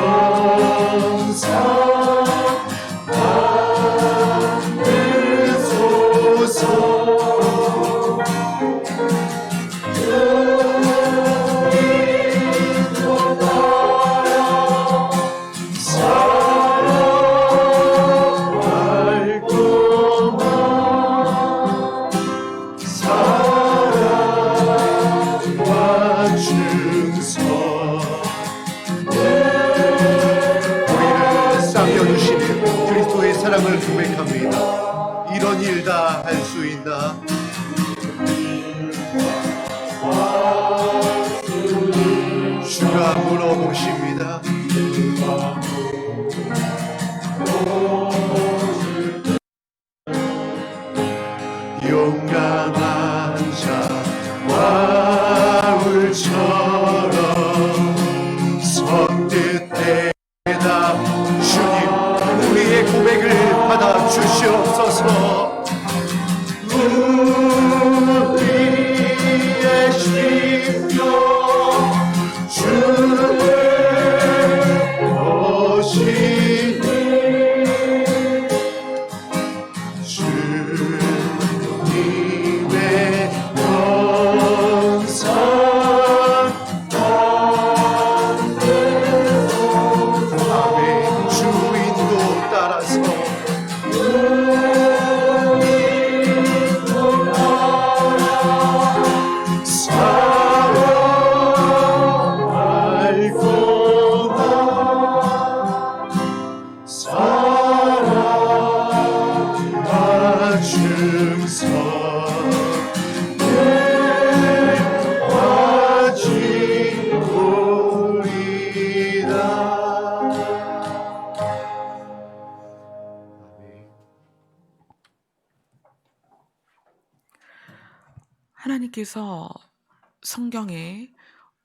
영광 받으소서. 사랑할 동안 사랑과 증서 우리를 쌍여주시는 그리스도의 사랑을 고백합니다. 이런 일 다 할 수 있나. 주가 물어보십니다. 용감한 자 바울처럼 선뜻 대답. 주님 우리의 고백을 받아 주시옵소서. 우리의 심령 주의 오시니 주님의 영광 받으소서. 아멘. 주인도 따라서 사랑과 충성 가지오리다. 하나님께서 성경에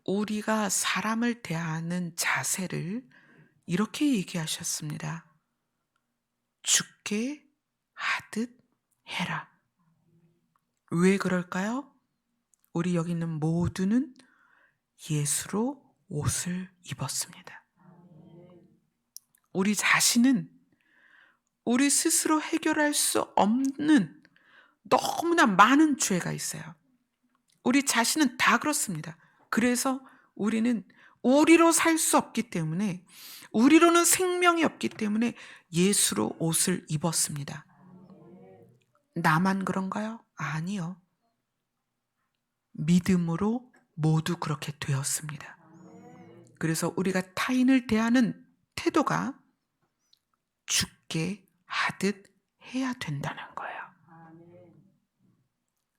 우리가 사람을 대하는 자세를 이렇게 얘기하셨습니다. 죽게 하듯 해라. 왜 그럴까요? 우리 여기 있는 모두는 예수로 옷을 입었습니다. 우리 자신은 우리 스스로 해결할 수 없는 너무나 많은 죄가 있어요. 우리 자신은 다 그렇습니다. 그래서 우리는 우리로 살 수 없기 때문에, 우리로는 생명이 없기 때문에 예수로 옷을 입었습니다. 나만 그런가요? 아니요. 믿음으로 모두 그렇게 되었습니다. 그래서 우리가 타인을 대하는 태도가 죽게 하듯 해야 된다는 거예요.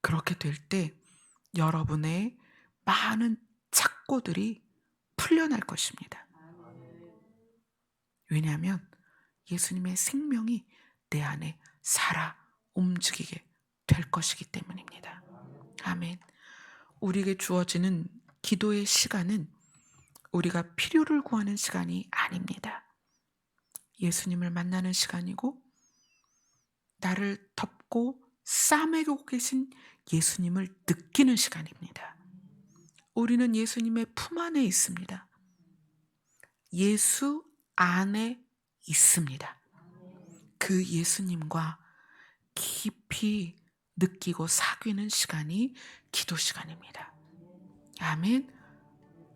그렇게 될 때 여러분의 많은 착고들이 풀려날 것입니다. 왜냐하면 예수님의 생명이 내 안에 살아 움직이게 될 것이기 때문입니다. 아멘. 우리에게 주어지는 기도의 시간은 우리가 필요를 구하는 시간이 아닙니다. 예수님을 만나는 시간이고, 나를 덮고 싸매고 계신 예수님을 느끼는 시간입니다. 우리는 예수님의 품 안에 있습니다. 예수 안에 있습니다. 그 예수님과 깊이 느끼고 사귀는 시간이 기도 시간입니다. 아멘.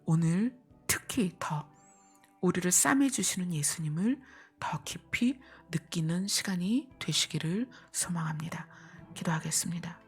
오늘 특히 더 우리를 싸매주시는 예수님을 더 깊이 느끼는 시간이 되시기를 소망합니다. 기도하겠습니다.